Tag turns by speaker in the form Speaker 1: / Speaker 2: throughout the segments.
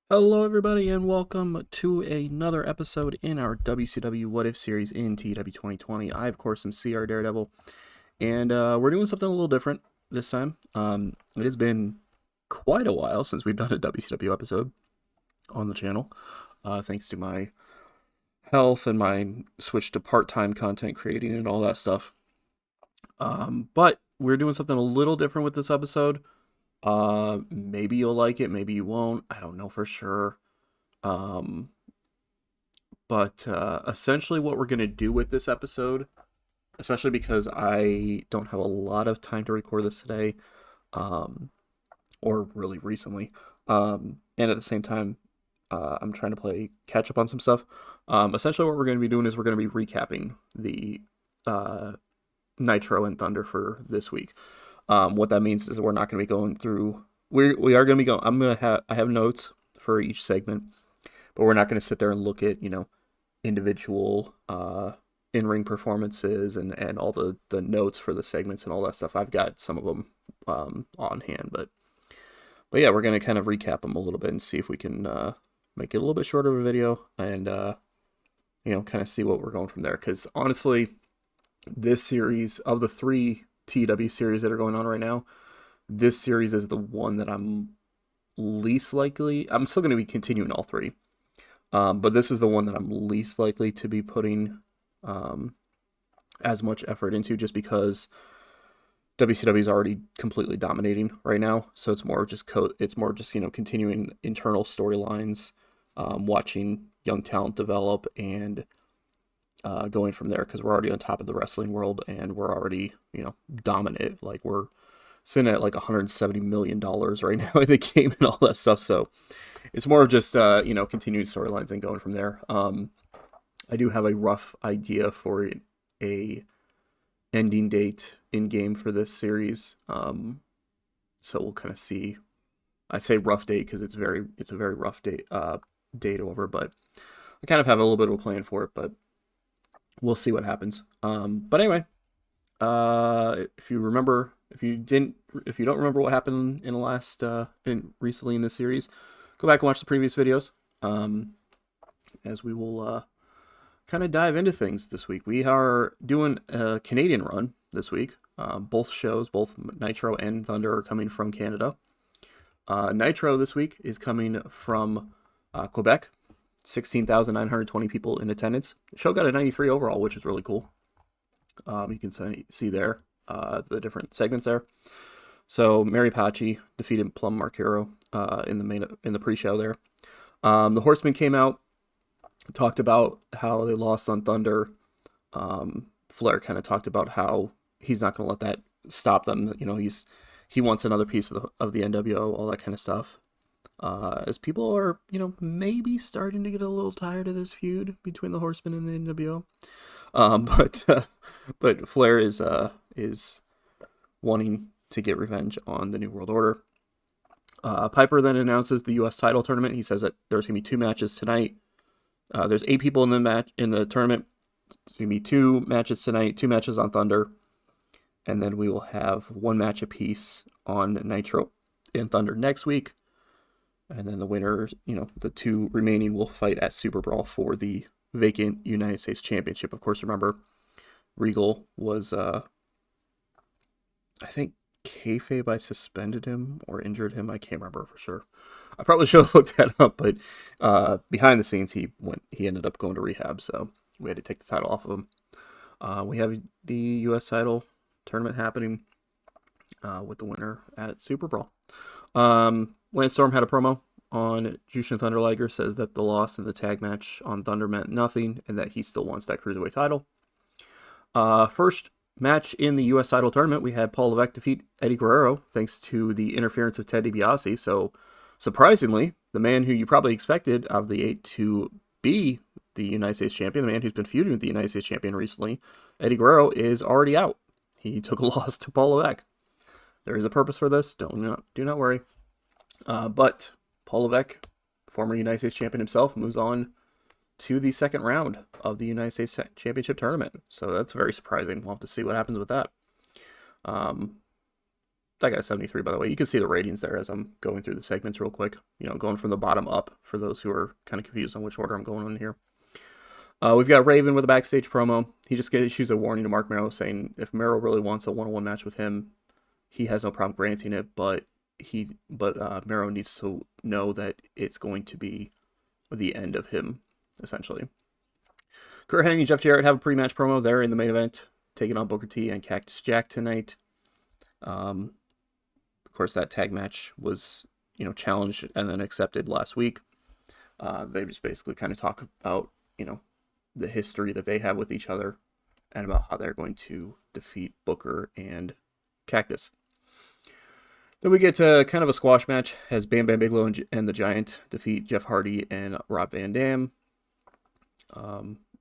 Speaker 1: Hello, everybody, and welcome to another episode in our WCW What If series in TEW 2020. I, of course, am CR Daredevil, and we're doing something a little different this time. It has been quite a while since we've done a WCW episode on the channel, thanks to my health and my switch to part-time content creating and all that stuff. But we're doing something a little different with this episode. Maybe you'll like it, maybe you won't. I don't know for sure. Um, but essentially, what we're going to do with this episode, especially because I don't have a lot of time to record this today, um, or really recently, and at the same time, I'm trying to play catch up on some stuff. Essentially, what we're going to be doing is we're going to be recapping the uh, Nitro and Thunder for this week. What that means is we're not going to be going through. We are going to be going. I have notes for each segment, but we're not going to sit there and look at individual in-ring performances and all the notes for the segments and all that stuff. I've got some of them on hand, but yeah, we're going to kind of recap them a little bit and see if we can make it a little bit shorter of a video and kind of see what we're going from there. Because honestly, this series of the three TEW series that are going on right now, this series is the one that I'm least likely. I'm still going to be continuing all three. But this is the one that I'm least likely to be putting as much effort into, just because WCW is already completely dominating right now. So it's more just continuing internal storylines, watching young talent develop, and going from there, because we're already on top of the wrestling world and we're already dominant. Like, we're sitting at like $170 million right now in the game and all that stuff. So it's more of just continuing storylines and going from there. I do have a rough idea for a ending date in game for this series. So we'll kind of see. I say rough date because it's a very rough date over, but I kind of have a little bit of a plan for it, but we'll see what happens. But anyway, if you don't remember what happened in the last recently in this series, go back and watch the previous videos. As we will kind of dive into things this week. We are doing a Canadian run this week. Both shows, both Nitro and Thunder, are coming from Canada. Nitro this week is coming from Quebec. 16,920 people in attendance. The show got a 93 overall, which is really cool. You can see there the different segments there. So Mary Pachi defeated Plum Marquero in the pre-show there. The Horsemen came out, talked about how they lost on Thunder. Flair kind of talked about how he's not going to let that stop them. He wants another piece of the NWO, all that kind of stuff. As people are, maybe starting to get a little tired of this feud between the Horsemen and the NWO. But Flair is wanting to get revenge on the New World Order. Piper then announces the U.S. title tournament. He says that there's gonna be two matches tonight. There's 8 people in the tournament. There's gonna be 2 matches tonight, 2 matches on Thunder, and then we will have 1 match apiece on Nitro and Thunder next week. And then the winner, the 2 remaining will fight at Super Brawl for the vacant United States Championship. Of course, remember, Regal was, I think kayfabe I suspended him or injured him. I can't remember for sure. I probably should have looked that up, but behind the scenes, he ended up going to rehab, so we had to take the title off of him. We have the U.S. title tournament happening with the winner at Super Brawl. Lance Storm had a promo on Jushin Thunder Liger, says that the loss in the tag match on Thunder meant nothing and that he still wants that Cruiserweight title. First match in the U.S. title tournament, we had Paul Levesque defeat Eddie Guerrero thanks to the interference of Ted DiBiase. So, surprisingly, the man who you probably expected out of the 8 to be the United States champion, the man who's been feuding with the United States champion recently, Eddie Guerrero, is already out. He took a loss to Paul Levesque. There is a purpose for this. Do not worry. But Paul Levesque, former United States champion himself, moves on to the second round of the United States Championship tournament. So that's very surprising. We'll have to see what happens with that. That guy's 73, by the way. You can see the ratings there as I'm going through the segments real quick. Going from the bottom up for those who are kind of confused on which order I'm going in here. We've got Raven with a backstage promo. He just issues a warning to Mark Merrow saying if Merrow really wants a one-on-one match with him, he has no problem granting it, but Merrow needs to know that it's going to be the end of him, essentially. Kurt Hennig and Jeff Jarrett have a pre-match promo. They're in the main event, taking on Booker T and Cactus Jack tonight. Of course, that tag match was, challenged and then accepted last week. They just basically kind of talk about, the history that they have with each other and about how they're going to defeat Booker and Cactus. Then we get to kind of a squash match as Bam Bam Bigelow and the Giant defeat Jeff Hardy and Rob Van Dam.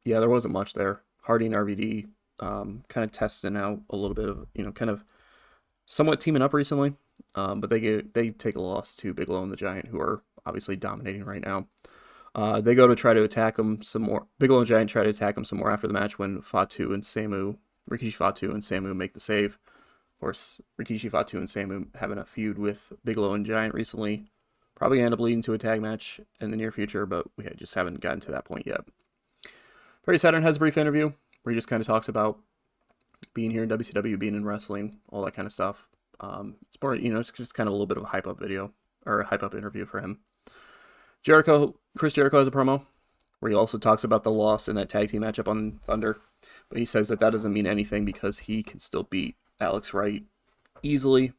Speaker 1: There wasn't much there. Hardy and RVD kind of testing out a little bit of, kind of somewhat teaming up recently. But they take a loss to Bigelow and the Giant, who are obviously dominating right now. They go to try to attack him some more. Bigelow and Giant try to attack him some more after the match when Rikishi Fatu and Samu make the save. Of course, Rikishi Fatu and Samu having a feud with Bigelow and Giant recently. Probably end up leading to a tag match in the near future, but we just haven't gotten to that point yet. Perry Saturn has a brief interview where he just kind of talks about being here in WCW, being in wrestling, all that kind of stuff. It's more, it's just kind of a little bit of a hype up video or a hype up interview for him. Chris Jericho has a promo where he also talks about the loss in that tag team matchup on Thunder, but he says that doesn't mean anything because he can still beat Alex Wright easily,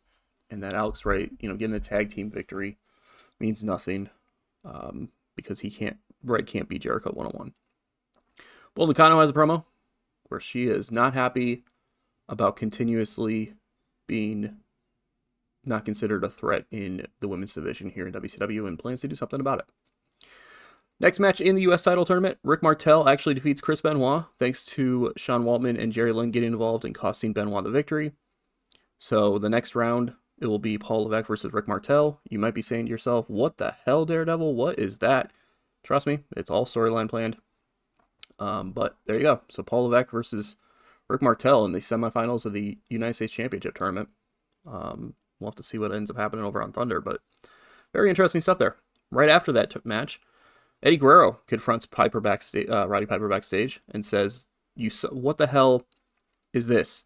Speaker 1: and that Alex Wright, getting a tag team victory means nothing because Wright can't beat Jericho one-on-one. Bull Nakano has a promo where she is not happy about continuously being not considered a threat in the women's division here in WCW and plans to do something about it. Next match in the U.S. title tournament, Rick Martel actually defeats Chris Benoit thanks to Sean Waltman and Jerry Lynn getting involved and costing Benoit the victory. So the next round, it will be Paul Levesque versus Rick Martel. You might be saying to yourself, what the hell, Daredevil? What is that? Trust me, it's all storyline planned. But there you go. So Paul Levesque versus Rick Martel in the semifinals of the United States Championship tournament. We'll have to see what ends up happening over on Thunder, but very interesting stuff there. Right after that match, Eddie Guerrero confronts Roddy Piper backstage and says, what the hell is this?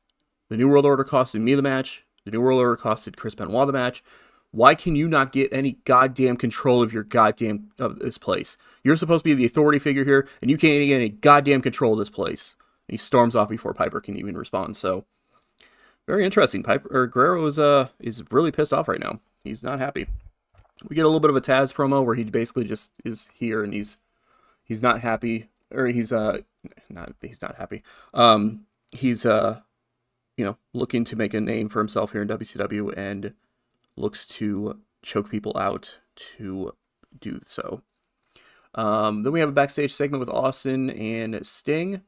Speaker 1: The New World Order costed me the match. The New World Order costed Chris Benoit the match. Why can you not get any goddamn control of of this place? You're supposed to be the authority figure here, and you can't get any goddamn control of this place. And he storms off before Piper can even respond. So, very interesting. Guerrero is really pissed off right now. He's not happy. We get a little bit of a Taz promo where he basically just is here and he's not happy, or he's not happy. He's looking to make a name for himself here in WCW and looks to choke people out to do so. Then we have a backstage segment with Austin and Sting.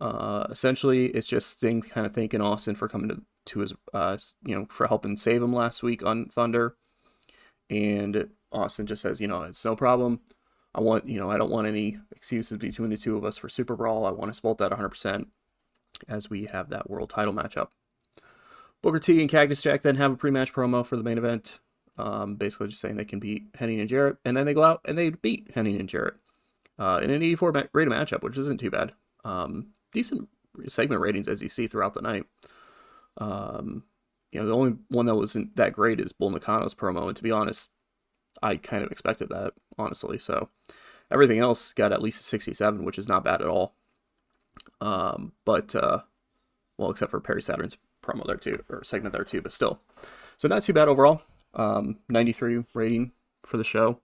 Speaker 1: Essentially, it's just Sting kind of thanking Austin for coming to his, for helping save him last week on Thunder. And Austin just says, it's no problem. I don't want any excuses between the two of us for Super Brawl. I want to support that 100% as we have that world title matchup. Booker T and Cactus Jack then have a pre-match promo for the main event. Basically just saying they can beat Hennig and Jarrett. And then they go out and they beat Hennig and Jarrett in an 84 rated matchup, which isn't too bad. Decent segment ratings as you see throughout the night. The only one that wasn't that great is Bull Nakano's promo. And to be honest, I kind of expected that, honestly. So everything else got at least a 67, which is not bad at all. Except for Perry Saturn's promo there too, or segment there too, but still. So not too bad overall. 93 rating for the show.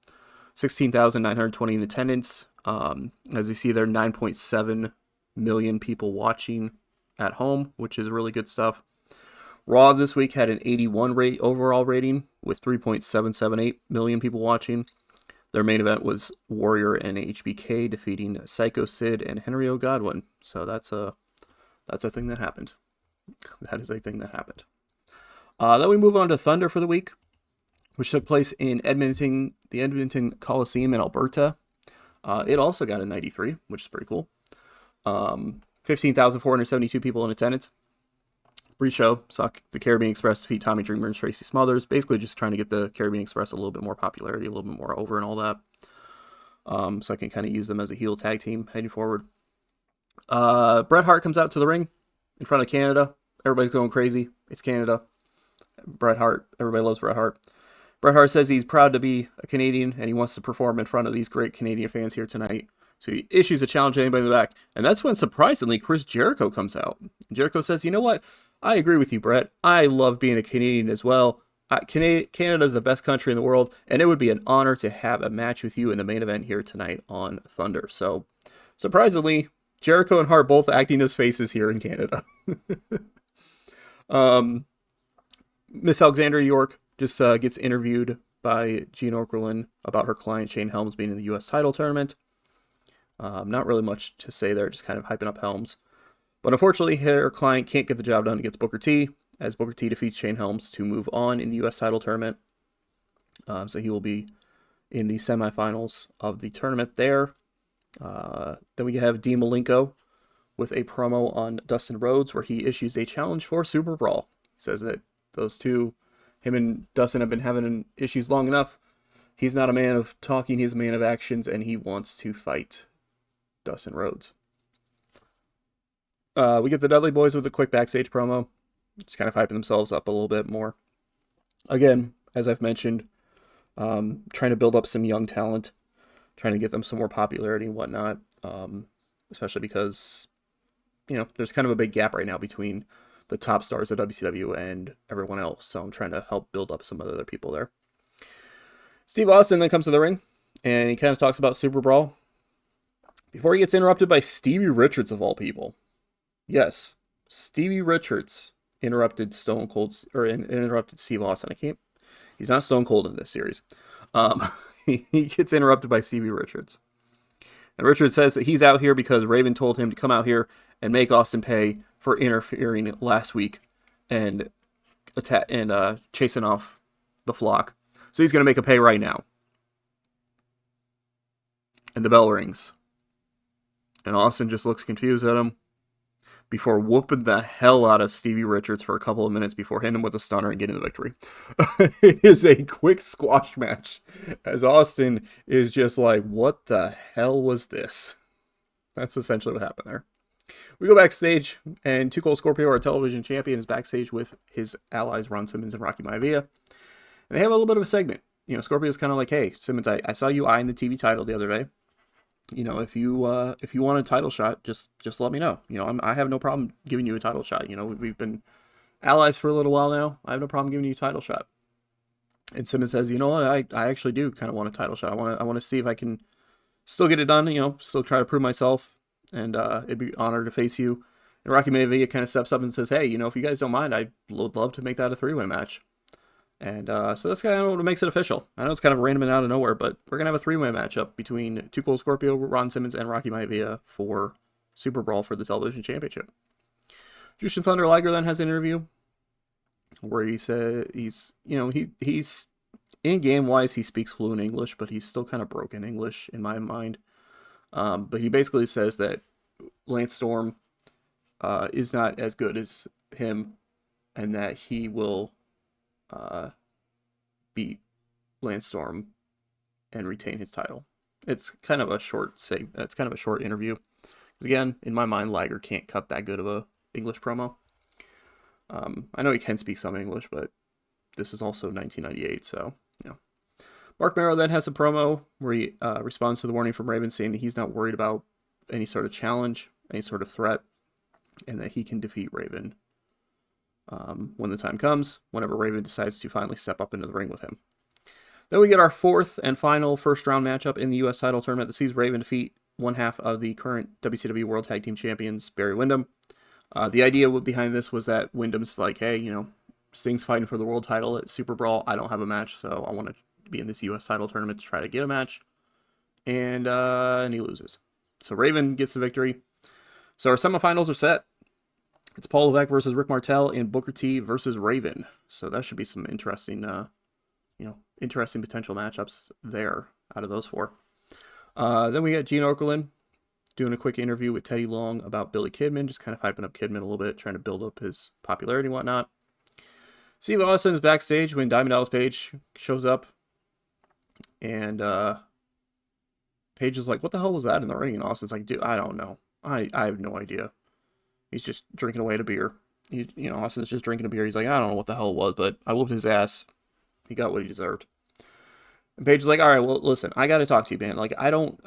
Speaker 1: 16,920 in attendance. As you see there, 9.7 million people watching at home, which is really good stuff. Raw this week had an 81 overall rating with 3.778 million people watching. Their main event was Warrior and HBK defeating Psycho Sid and Henry O. Godwin. So that's a thing that happened. That is a thing that happened. Then we move on to Thunder for the week, which took place in the Edmonton Coliseum in Alberta. It also got a 93, which is pretty cool. 15,472 people in attendance. pre-show, saw the Caribbean Express defeat Tommy Dreamer and Tracy Smothers. Basically just trying to get the Caribbean Express a little bit more popularity, a little bit more over and all that. So I can kind of use them as a heel tag team heading forward. Bret Hart comes out to the ring in front of Canada. Everybody's going crazy. It's Canada. Bret Hart. Everybody loves Bret Hart. Bret Hart says he's proud to be a Canadian and he wants to perform in front of these great Canadian fans here tonight. So he issues a challenge to anybody in the back. And that's when, surprisingly, Chris Jericho comes out. Jericho says, you know what? I agree with you, Bret. I love being a Canadian as well. Canada is the best country in the world, and it would be an honor to have a match with you in the main event here tonight on Thunder. So, surprisingly, Jericho and Hart both acting as faces here in Canada. Miss Alexandra York just gets interviewed by Gene Okerlund about her client Shane Helms being in the U.S. title tournament. Not really much to say there, just kind of hyping up Helms. But unfortunately, her client can't get the job done against Booker T, as Booker T defeats Shane Helms to move on in the U.S. title tournament. So he will be in the semifinals of the tournament there. Then we have Dean Malenko with a promo on Dustin Rhodes, where he issues a challenge for Super Brawl. He says that those two, him and Dustin, have been having issues long enough. He's not a man of talking, he's a man of actions, and he wants to fight Dustin Rhodes. We get the Dudley Boys with a quick backstage promo, just kind of hyping themselves up a little bit more. Again, as I've mentioned, trying to build up some young talent, trying to get them some more popularity and whatnot, especially because, you know, there's kind of a big gap right now between the top stars of WCW and everyone else, so I'm trying to help build up some other people there. Steve Austin then comes to the ring, and he kind of talks about Super Brawl before he gets interrupted by Stevie Richards, of all people. Yes, Stevie Richards interrupted interrupted Steve Austin. He's not Stone Cold in this series. He gets interrupted by Stevie Richards. And Richards says that he's out here because Raven told him to come out here and make Austin pay for interfering last week and chasing off the flock. So he's going to make a pay right now. And the bell rings. And Austin just looks confused at him before whooping the hell out of Stevie Richards for a couple of minutes before hitting him with a stunner and getting the victory. It is a quick squash match as Austin is just like, what the hell was this? That's essentially what happened there. We go backstage, and Too Cold Scorpio, our television champion, is backstage with his allies Ron Simmons and Rocky Maivia. And they have a little bit of a segment. You know, Scorpio's kind of like, hey, Simmons, I saw you eyeing the TV title the other day. You know, if you want a title shot, just let me know. You know, I have no problem giving you a title shot. You know, we've been allies for a little while now. I have no problem giving you a title shot. And Simmons says, you know what, I actually do kind of want a title shot. I want to see if I can still get it done. You know, still try to prove myself, and it'd be an honor to face you. And Rocky Maivia kind of steps up and says, hey, you know, if you guys don't mind, I'd love to make that a 3-way match. And so that's kind of what makes it official. I know it's kind of random and out of nowhere, but we're going to have a 3-way matchup between Too Cold Scorpio, Ron Simmons, and Rocky Maivia for Super Brawl for the television championship. Jushin Thunder Liger then has an interview where he said he's in game wise, he speaks fluent English, but he's still kind of broken English in my mind. But he basically says that Lance Storm is not as good as him, and that he will beat Lance Storm and retain his title. It's kind of a short interview. Because again, in my mind, Liger can't cut that good of a English promo. I know he can speak some English, but this is also 1998, so, you know. Mark Merrow then has a promo where he responds to the warning from Raven, saying that he's not worried about any sort of challenge, any sort of threat, and that he can defeat Raven when the time comes, whenever Raven decides to finally step up into the ring with him. Then we get our fourth and final first-round matchup in the U.S. title tournament that sees Raven defeat one half of the current WCW World Tag Team Champions, Barry Windham. The idea behind this was that Wyndham's like, hey, you know, Sting's fighting for the world title at Super Brawl. I don't have a match, so I want to be in this U.S. title tournament to try to get a match. And he loses. So Raven gets the victory. So our semifinals are set. It's Paul Levesque versus Rick Martel and Booker T versus Raven. So that should be some interesting, interesting potential matchups there out of those four. Then we got Gene Okerlund doing a quick interview with Teddy Long about Billy Kidman, just kind of hyping up Kidman a little bit, trying to build up his popularity and whatnot. Steve Austin is backstage when Diamond Dallas Page shows up, and Page is like, "What the hell was that in the ring?" And Austin's like, "Dude, I don't know. I have no idea. He's just drinking away at a beer. Austin's just drinking a beer. He's like, I don't know what the hell it was, but I whooped his ass. He got what he deserved." And Paige is like, "All right, well, listen, I got to talk to you, man. Like, I don't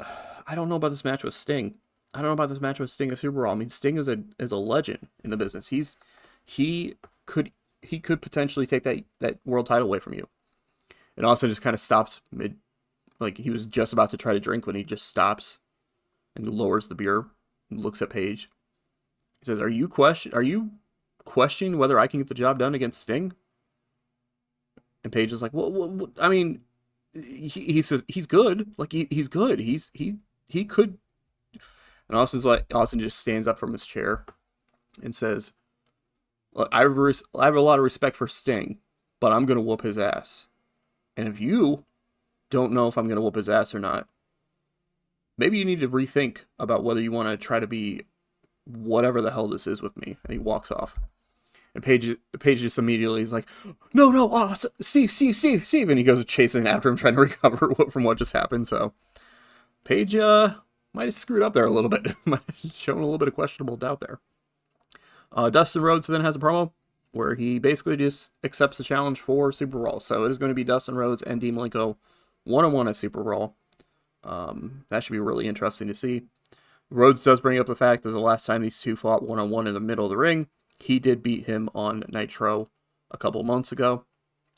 Speaker 1: know about this match with Sting. I don't know about this match with Sting at Super Bowl. I mean, Sting is a legend in the business. He could potentially take that world title away from you." And Austin just kind of stops mid, like he was just about to try to drink when he just stops and lowers the beer and looks at Paige. He says, Are you questioning whether I can get the job done against Sting?" And Paige is like, "Well, I mean, he says he's good. Like he's good. He could." And Austin just stands up from his chair and says, "Look, I have a lot of respect for Sting, but I'm gonna whoop his ass. And if you don't know if I'm gonna whoop his ass or not, maybe you need to rethink about whether you want to try to be whatever the hell this is with me." And he walks off. And Paige just immediately is like, no, Steve. And he goes chasing after him, trying to recover from what just happened. So Paige might have screwed up there a little bit. Might have shown a little bit of questionable doubt there. Dustin Rhodes then has a promo where he basically just accepts the challenge for Super Brawl. So it is going to be Dustin Rhodes and Dean Malenko one-on-one at Super Brawl. That should be really interesting to see. Rhodes does bring up the fact that the last time these two fought one-on-one in the middle of the ring, he did beat him on Nitro a couple months ago,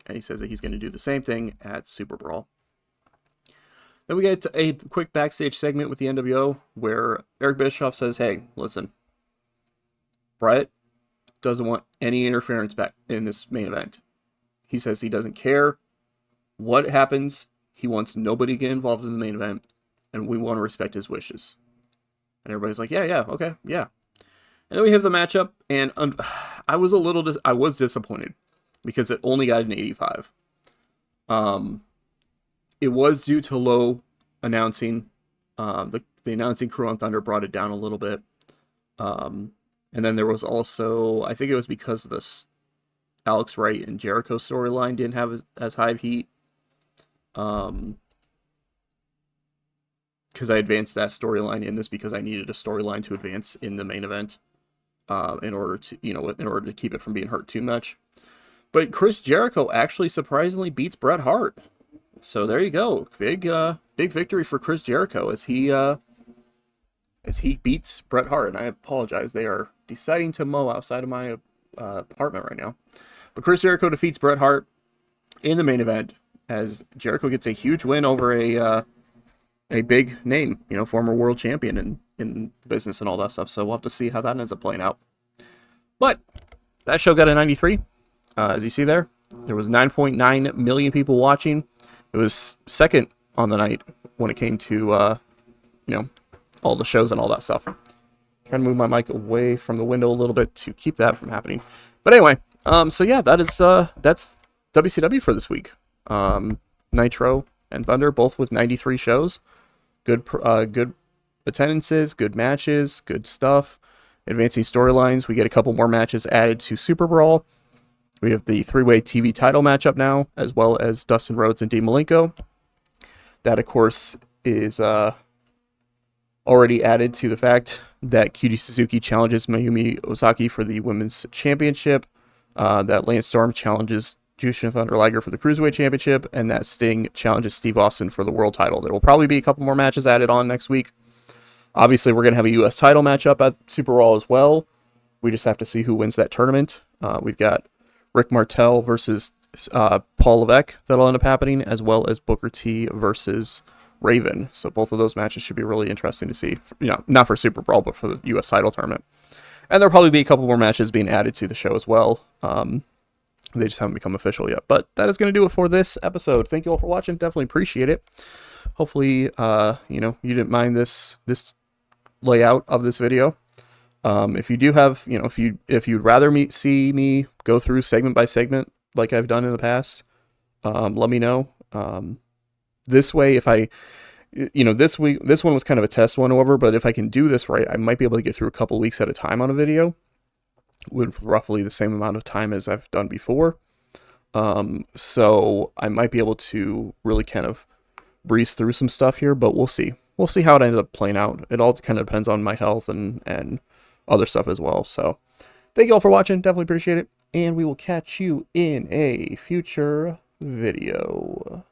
Speaker 1: and he says that he's going to do the same thing at Super Brawl. Then we get a quick backstage segment with the NWO where Eric Bischoff says, "Hey, listen, Brett doesn't want any interference back in this main event. He says he doesn't care what happens. He wants nobody to get involved in the main event, and we want to respect his wishes." And everybody's like, yeah, okay, yeah. And then we have the matchup, and I was disappointed because it only got an 85. It was due to low announcing. The announcing crew on Thunder brought it down a little bit. And then there was also, I think it was because of this Alex Wright and Jericho storyline didn't have as high of heat. Because I advanced that storyline in this because I needed a storyline to advance in the main event. In order to keep it from being hurt too much. But Chris Jericho actually surprisingly beats Bret Hart. So there you go. Big victory for Chris Jericho as he beats Bret Hart. And I apologize. They are deciding to mow outside of my apartment right now. But Chris Jericho defeats Bret Hart in the main event as Jericho gets a huge win over a big name, former world champion in business and all that stuff. So we'll have to see how that ends up playing out. But that show got a 93. As you see there was 9.9 million people watching. It was second on the night when it came to, all the shows and all that stuff. Trying to move my mic away from the window a little bit to keep that from happening. But anyway, so yeah, that's WCW for this week. Nitro and Thunder, both with 93 shows. Good attendances, good matches, good stuff. Advancing storylines. We get a couple more matches added to Super Brawl. We have the three-way TV title matchup now, as well as Dustin Rhodes and Dean Malenko. That, of course, is already added to the fact that Cutie Suzuki challenges Mayumi Ozaki for the Women's Championship. That Lance Storm challenges Jushin Thunder Liger for the Cruiserweight Championship, and that Sting challenges Steve Austin for the World Title. There will probably be a couple more matches added on next week. Obviously, we're going to have a U.S. title matchup at Super Brawl as well. We just have to see who wins that tournament. We've got Rick Martel versus Paul Levesque that'll end up happening, as well as Booker T versus Raven. So both of those matches should be really interesting to see. Not for Super Brawl, but for the U.S. title tournament. And there'll probably be a couple more matches being added to the show as well. They just haven't become official yet. But that is going to do it for this episode. Thank you all for watching. Definitely appreciate it. Hopefully, you didn't mind this layout of this video. If you do have, if you'd rather see me go through segment by segment like I've done in the past, let me know. This way, if I You know, this one was kind of a test one over, but if I can do this right, I might be able to get through a couple weeks at a time on a video with roughly the same amount of time as I've done before. So I might be able to really kind of breeze through some stuff here, but we'll see. We'll see how it ends up playing out. It all kind of depends on my health and other stuff as well. So thank you all for watching. Definitely appreciate it. And we will catch you in a future video.